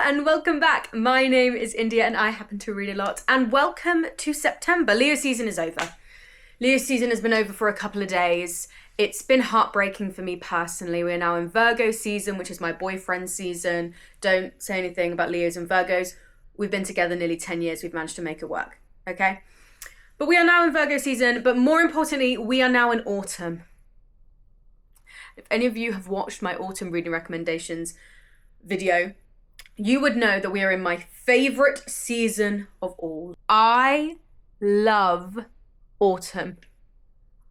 and welcome back. My name is India and I happen to read a lot. And welcome to September. Leo season is over. Leo season has been over for a couple of days. It's been heartbreaking for me personally. We're now in Virgo season, which is my boyfriend's season. Don't say anything about Leos and Virgos. We've been together nearly 10 years. We've managed to make it work, okay? But we are now in Virgo season, but more importantly, we are now in autumn. If any of you have watched my autumn reading recommendations video, you would know that we are in my favorite season of all. I love autumn.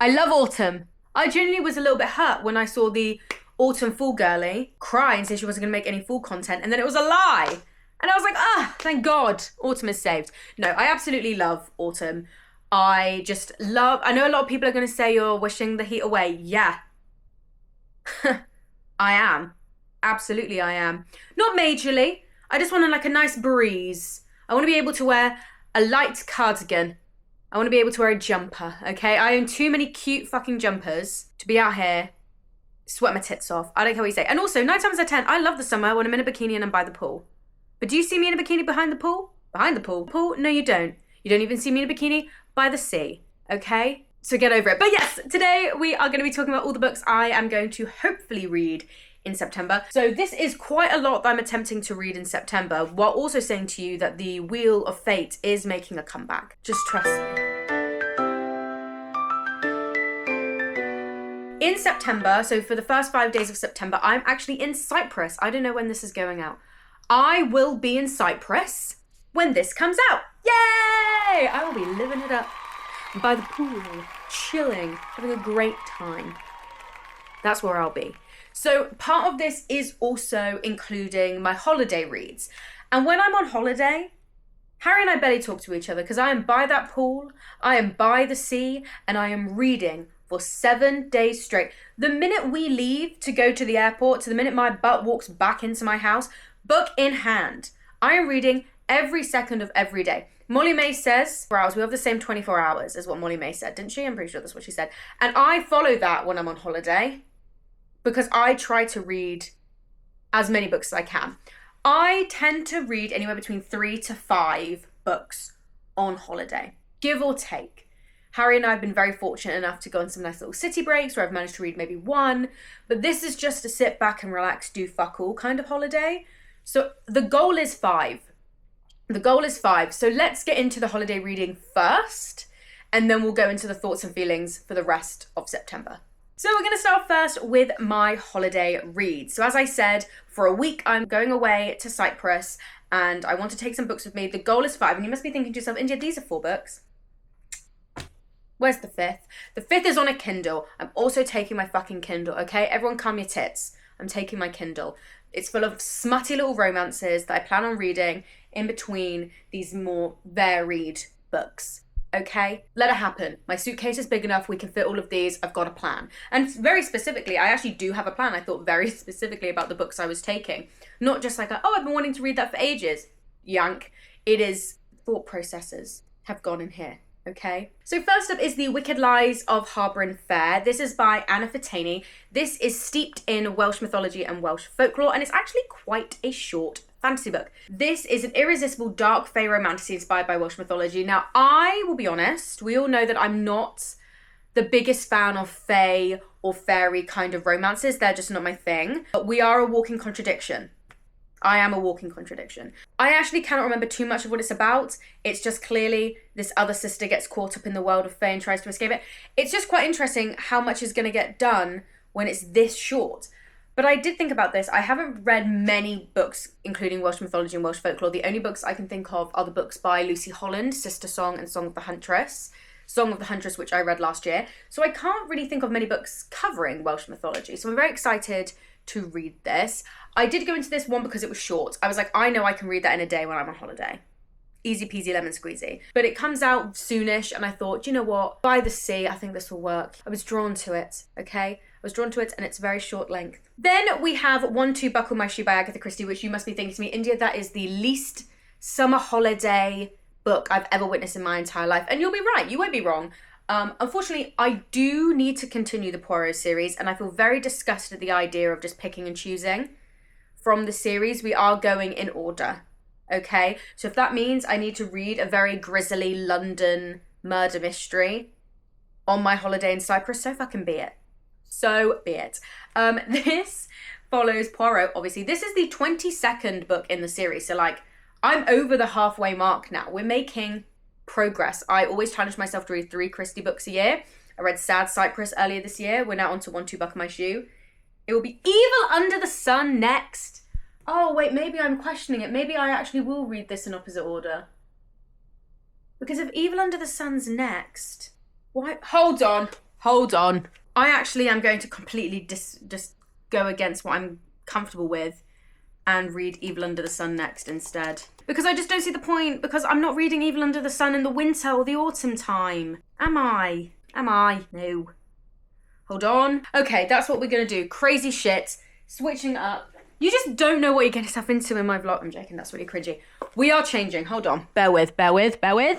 I love autumn. I genuinely was a little bit hurt when I saw the autumn fall girly cry and say she wasn't going to make any fall content, and then it was a lie. And I was like, thank God, autumn is saved. No, I absolutely love autumn. I know a lot of people are going to say you're wishing the heat away. Yeah. I am. Absolutely I am. Not majorly. I just want like a nice breeze. I want to be able to wear a light cardigan. I want to be able to wear a jumper, okay? I own too many cute fucking jumpers to be out here, sweat my tits off. I don't care what you say. And also, 9 times out of 10, I love the summer when I'm in a bikini and I'm by the pool. But do you see me in a bikini behind the pool? Behind the pool? Pool? No, you don't. You don't even see me in a bikini by the sea, okay? So get over it. But yes, today we are going to be talking about all the books I am going to hopefully read in September. So this is quite a lot that I'm attempting to read in September, while also saying to you that the Wheel of Fate is making a comeback. Just trust me. In September, so for the first 5 days of September, I'm actually in Cyprus. I don't know when this is going out. I will be in Cyprus when this comes out. Yay! I will be living it up by the pool, chilling, having a great time. That's where I'll be. So part of this is also including my holiday reads. And when I'm on holiday, Harry and I barely talk to each other because I am by that pool, I am by the sea, and I am reading for 7 days straight. The minute we leave to go to the airport, to the minute my butt walks back into my house, book in hand, I am reading every second of every day. Molly May says 4 hours. We have the same 24 hours as what Molly May said, didn't she? I'm pretty sure that's what she said. And I follow that when I'm on holiday because I try to read as many books as I can. I tend to read anywhere between 3 to 5 books on holiday, give or take. Harry and I have been very fortunate enough to go on some nice little city breaks where I've managed to read maybe 1, but this is just a sit back and relax, do fuck all kind of holiday. So the goal is 5. The goal is 5. So let's get into the holiday reading first, and then we'll go into the thoughts and feelings for the rest of September. So we're going to start first with my holiday reads. So as I said, for a week, I'm going away to Cyprus, and I want to take some books with me. The goal is 5, and you must be thinking to yourself, India, these are 4 books. Where's the 5th? The 5th is on a Kindle. I'm also taking my fucking Kindle, okay? Everyone calm your tits. I'm taking my Kindle. It's full of smutty little romances that I plan on reading in between these more varied books, okay? Let it happen. My suitcase is big enough. We can fit all of these. I've got a plan. And very specifically, I actually do have a plan. I thought very specifically about the books I was taking. Not just like, I've been wanting to read that for ages. Yank. It is thought processes have gone in here. Okay, so first up is The Wicked Lies of Habren Faire. This is by Anna Fiteni. This is steeped in Welsh mythology and Welsh folklore, and it's actually quite a short fantasy book. This is an irresistible dark fae romantasy inspired by Welsh mythology. Now, I will be honest, we all know that I'm not the biggest fan of fae or fairy kind of romances. They're just not my thing, but we are a walking contradiction. I am a walking contradiction. I actually cannot remember too much of what it's about. It's just clearly this other sister gets caught up in the world of Fae and tries to escape it. It's just quite interesting how much is going to get done when it's this short. But I did think about this. I haven't read many books, including Welsh mythology and Welsh folklore. The only books I can think of are the books by Lucy Holland, Sister Song and Song of the Huntress. Song of the Huntress, which I read last year. So I can't really think of many books covering Welsh mythology. So I'm very excited to read this. I did go into this one because it was short. I was like, I know I can read that in a day when I'm on holiday. Easy peasy lemon squeezy. But it comes out soonish and I thought, you know what? By the sea, I think this will work. I was drawn to it, okay? I was drawn to it and it's very short length. Then we have 1-2 Buckle My Shoe by Agatha Christie, which you must be thinking to me, India, that is the least summer holiday book I've ever witnessed in my entire life. And you'll be right, you won't be wrong. Unfortunately, I do need to continue the Poirot series and I feel very disgusted at the idea of just picking and choosing from the series, we are going in order, okay? So if that means I need to read a very grisly London murder mystery on my holiday in Cyprus, so fucking be it. So be it. This follows Poirot, obviously. This is the 22nd book in the series, so like, I'm over the halfway mark now. We're making progress. I always challenge myself to read 3 Christie books a year. I read Sad Cypress earlier this year. We're now on to 1 2 Buckle My Shoe. It will be Evil Under the Sun next. Oh, wait, maybe I'm questioning it. Maybe I actually will read this in opposite order. Because if Evil Under the Sun's next... Why? Hold on. I actually am going to completely just go against what I'm comfortable with and read Evil Under the Sun next instead. Because I just don't see the point, because I'm not reading Evil Under the Sun in the winter or the autumn time. Am I? No. Hold on. Okay, that's what we're going to do. Crazy shit. Switching up. You just don't know what you're getting yourself into in my vlog. I'm joking, that's really cringy. We are changing. Hold on. Bear with. Okay, we're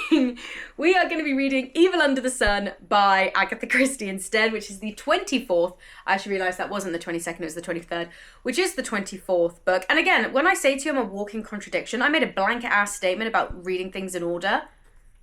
switching. We are going to be reading Evil Under the Sun by Agatha Christie instead, which is the 24th. I actually realised that wasn't the 22nd, it was the 23rd, which is the 24th book. And again, when I say to you I'm a walking contradiction, I made a blanket ass statement about reading things in order.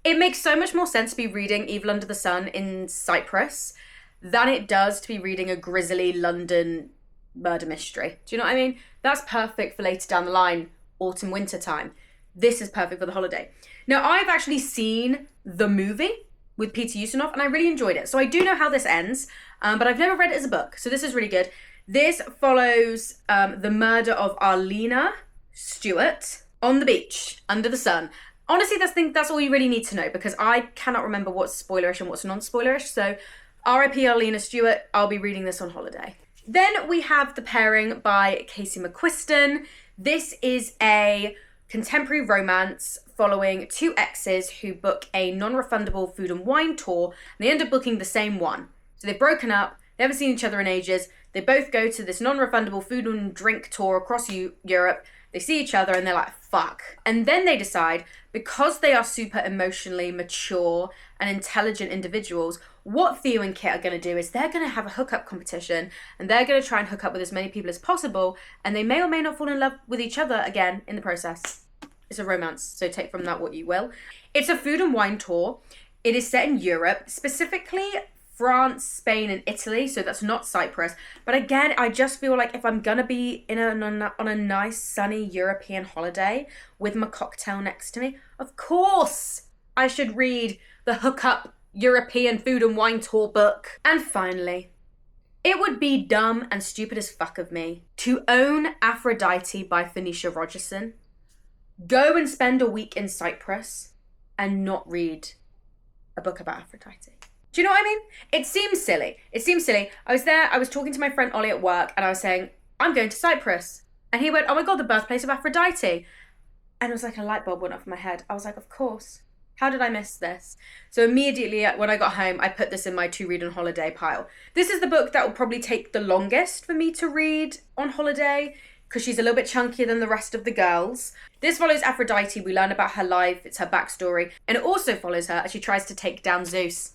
It makes so much more sense to be reading Evil Under the Sun in Cyprus than it does to be reading a grisly London murder mystery. Do you know what I mean? That's perfect for later down the line, autumn, winter time. This is perfect for the holiday. Now, I've actually seen the movie with Peter Ustinov, and I really enjoyed it. So I do know how this ends, but I've never read it as a book. So this is really good. This follows the murder of Arlena Stewart on the beach, under the sun. Honestly, that's all you really need to know, because I cannot remember what's spoilerish and what's non-spoilerish. So R.I.P. Arlena Stewart, I'll be reading this on holiday. Then we have The Pairing by Casey McQuiston. This is a contemporary romance following 2 exes who book a non-refundable food and wine tour, and they end up booking the same one. So they've broken up, they haven't seen each other in ages, they both go to this non-refundable food and drink tour across Europe, they see each other and they're like, fuck. And then they decide, because they are super emotionally mature and intelligent individuals, what Theo and Kit are going to do is they're going to have a hookup competition, and they're going to try and hook up with as many people as possible, and they may or may not fall in love with each other again in the process. It's a romance, so take from that what you will. It's a food and wine tour. It is set in Europe, specifically France, Spain, and Italy, so that's not Cyprus. But again, I just feel like if I'm gonna be on a nice sunny European holiday with my cocktail next to me, of course I should read the hookup European food and wine tour book. And finally, it would be dumb and stupid as fuck of me to own Aphrodite by Phonecia Roberson, go and spend a week in Cyprus, and not read a book about Aphrodite. Do you know what I mean? It seems silly. I was there, I was talking to my friend Ollie at work, and I was saying, I'm going to Cyprus. And he went, oh my God, the birthplace of Aphrodite. And it was like a light bulb went off in my head. I was like, of course. How did I miss this? So immediately when I got home, I put this in my to read on holiday pile. This is the book that will probably take the longest for me to read on holiday, because she's a little bit chunkier than the rest of the girls. This follows Aphrodite. We learn about her life. It's her backstory. And it also follows her as she tries to take down Zeus,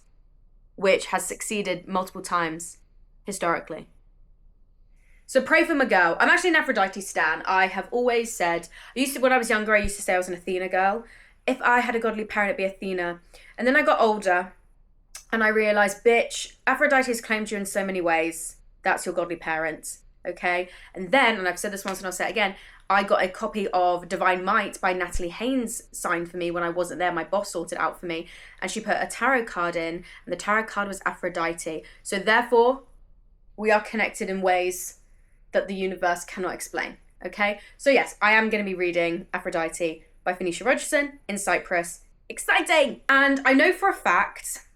which has succeeded multiple times historically. So pray for my girl. I'm actually an Aphrodite stan. I have always said, when I was younger, I used to say I was an Athena girl. If I had a godly parent, it'd be Athena. And then I got older and I realised, bitch, Aphrodite has claimed you in so many ways. That's your godly parent, okay? And then, and I've said this once and I'll say it again, I got a copy of Divine Might by Natalie Haynes signed for me when I wasn't there. My boss sorted it out for me. And she put a tarot card in, and the tarot card was Aphrodite. So therefore, we are connected in ways that the universe cannot explain, okay? So yes, I am going to be reading Aphrodite by Phonecia Roberson in Cyprus. Exciting! And I know for a fact,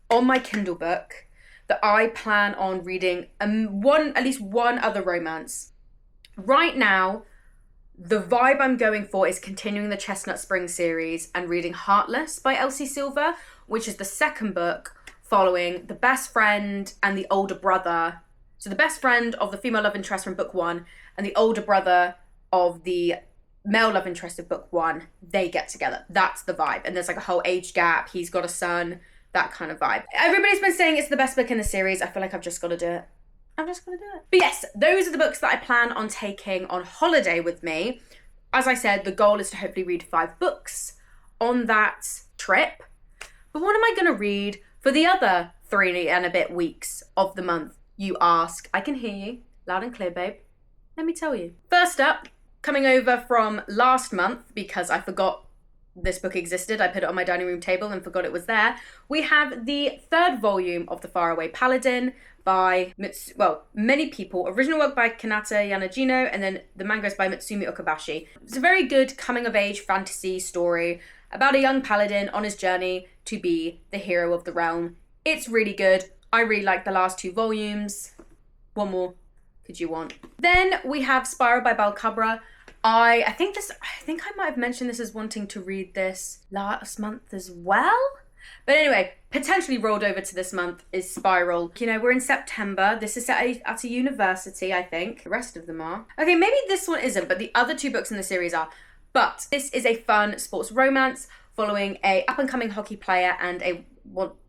on my Kindle book, that I plan on reading at least one other romance. Right now, the vibe I'm going for is continuing the Chestnut Spring series and reading Heartless by Elsie Silver, which is the second book following the best friend and the older brother. So the best friend of the female love interest from book 1 and the older brother of the male love interest of book 1, they get together. That's the vibe. And there's like a whole age gap. He's got a son, that kind of vibe. Everybody's been saying it's the best book in the series. I feel like I've just got to do it. I'm just gonna do it. But yes, those are the books that I plan on taking on holiday with me. As I said, the goal is to hopefully read 5 books on that trip. But what am I gonna read for the other 3 and a bit weeks of the month, you ask? I can hear you loud and clear, babe. Let me tell you. First up, coming over from last month, because I forgot this book existed, I put it on my dining room table and forgot it was there. We have the 3rd volume of The Faraway Paladin by, many people. Original work by Kanata Yanagino, and then the manga is by Mutsumi Okabashi. It's a very good coming-of-age fantasy story about a young paladin on his journey to be the hero of the realm. It's really good. I really like the last 2 volumes. What more could you want? Then we have Spiral by Khabra. I think I might have mentioned this as wanting to read this last month as well. But anyway, potentially rolled over to this month is Spiral. You know, we're in September. This is set at a university, I think. The rest of them are. Okay, maybe this one isn't, but the other 2 books in the series are. But this is a fun sports romance following a up-and-coming hockey player and a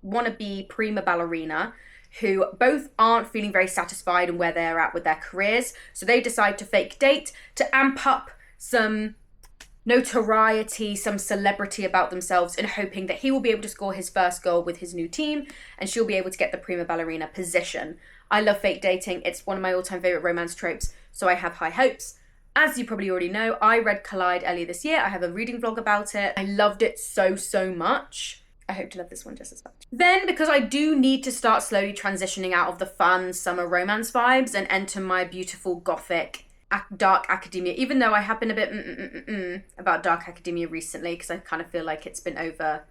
wannabe prima ballerina who both aren't feeling very satisfied in where they're at with their careers. So they decide to fake date to amp up some notoriety, some celebrity about themselves, in hoping that he will be able to score his first goal with his new team and she'll be able to get the prima ballerina position. I love fake dating. It's one of my all-time favorite romance tropes, so I have high hopes. As you probably already know, I read Collide earlier this year. I have a reading vlog about it. I loved it so much. I hope to love this one just as much. Then, because I do need to start slowly transitioning out of the fun summer romance vibes and enter my beautiful gothic dark academia, even though I have been a bit about dark academia recently, because I kind of feel like it's been over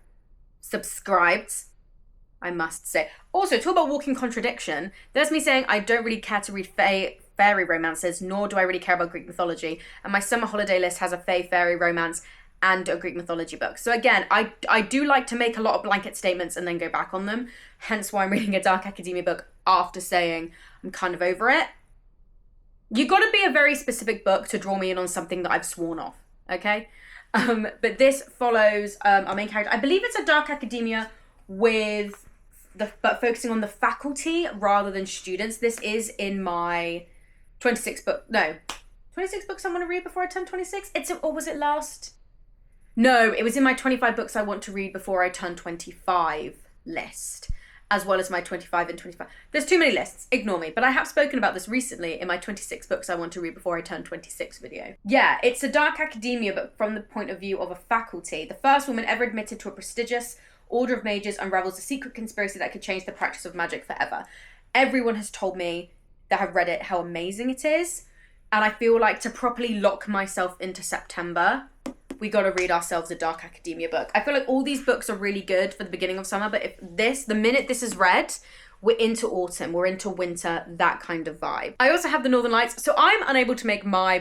subscribed, I must say. Also, talk about walking contradiction. There's me saying I don't really care to read fairy romances, nor do I really care about Greek mythology. And my summer holiday list has a fairy romance and a Greek mythology book. So again, I do like to make a lot of blanket statements and then go back on them. Hence why I'm reading a dark academia book after saying I'm kind of over it. You got to be a very specific book to draw me in on something that I've sworn off, okay? But this follows our main character. I believe it's a dark academia but focusing on the faculty rather than students. This is in my 26 books I want to read before I turn 26. Or was it last? No, it was in my 25 books I want to read before I turn 25 list, as well as my 25 and 25. There's too many lists, ignore me. But I have spoken about this recently in my 26 books I want to read before I turn 26 video. Yeah, it's a dark academia, but from the point of view of a faculty. The first woman ever admitted to a prestigious Order of Mages unravels a secret conspiracy that could change the practice of magic forever. Everyone has told me that have read it how amazing it is. And I feel like to properly lock myself into September, we got to read ourselves a dark academia book. I feel like all these books are really good for the beginning of summer, but the minute this is read, we're into autumn, we're into winter, that kind of vibe. I also have the Northern Lights, so I'm unable to make my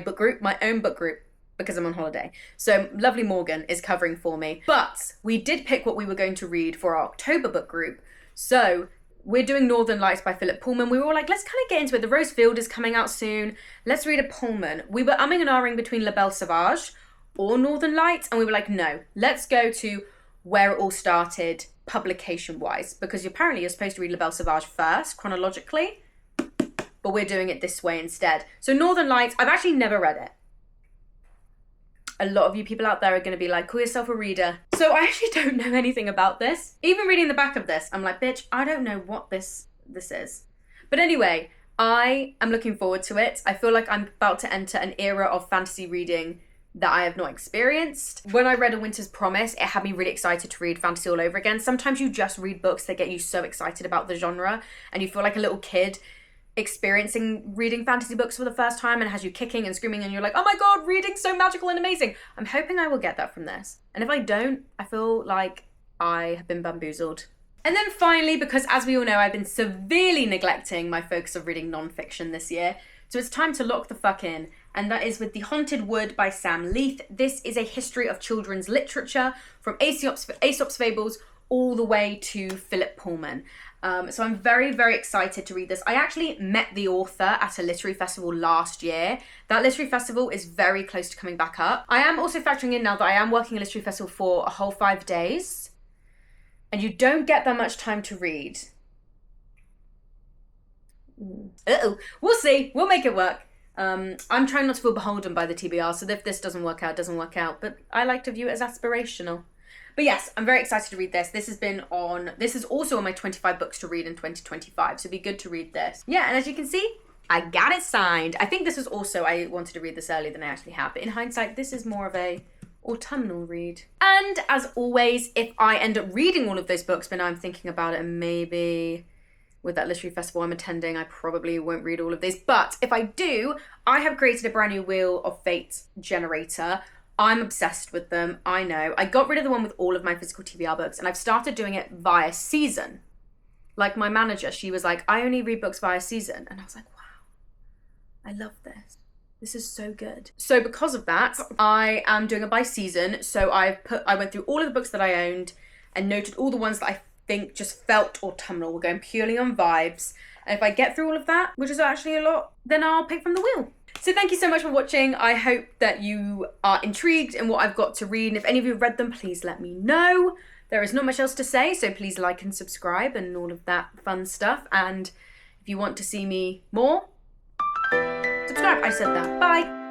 own book group, because I'm on holiday. So lovely Morgan is covering for me. But we did pick what we were going to read for our October book group. So we're doing Northern Lights by Philip Pullman. We were all like, let's kind of get into it. The Rose Field is coming out soon. Let's read a Pullman. We were umming and ahhing between La Belle Sauvage or Northern Lights. And we were like, no, let's go to where it all started publication-wise. Because apparently you're supposed to read La Belle Sauvage first, chronologically. But we're doing it this way instead. So Northern Lights, I've actually never read it. A lot of you people out there are going to be like, call yourself a reader. So I actually don't know anything about this. Even reading the back of this, I'm like, bitch, I don't know what this is. But anyway, I am looking forward to it. I feel like I'm about to enter an era of fantasy reading that I have not experienced. When I read A Winter's Promise, it had me really excited to read fantasy all over again. Sometimes you just read books that get you so excited about the genre and you feel like a little kid experiencing reading fantasy books for the first time and has you kicking and screaming and you're like, oh my god, reading's so magical and amazing. I'm hoping I will get that from this. And if I don't, I feel like I have been bamboozled. And then finally, because as we all know, I've been severely neglecting my focus of reading non-fiction this year, so it's time to lock the fuck in, and that is with The Haunted Wood by Sam Leith. This is a history of children's literature from Aesop's Fables all the way to Philip Pullman. So I'm very, very excited to read this. I actually met the author at a literary festival last year. That literary festival is very close to coming back up. I am also factoring in now that I am working a literary festival for a whole 5 days. And you don't get that much time to read. Uh-oh. We'll see. We'll make it work. I'm trying not to feel beholden by the TBR, so if this doesn't work out, it doesn't work out. But I like to view it as aspirational. But yes, I'm very excited to read this. This is also on my 25 books to read in 2025, so it'd be good to read this. Yeah, and as you can see, I got it signed. I think this was also, I wanted to read this earlier than I actually have, but in hindsight, this is more of a autumnal read. And as always, if I end up reading all of those books, but now I'm thinking about it, and maybe with that literary festival I'm attending, I probably won't read all of these. But if I do, I have created a brand new Wheel of Fate generator. I'm obsessed with them, I know. I got rid of the one with all of my physical TBR books, and I've started doing it via season. Like my manager, she was like, I only read books via season. And I was like, I love this. This is so good. So because of that, I am doing it by season. So I went through all of the books that I owned and noted all the ones that I think just felt autumnal. We're going purely on vibes. And if I get through all of that, which is actually a lot, then I'll pick from the wheel. So thank you so much for watching. I hope that you are intrigued in what I've got to read. And if any of you have read them, please let me know. There is not much else to say, so please like and subscribe and all of that fun stuff. And if you want to see me more, subscribe. I said that. Bye.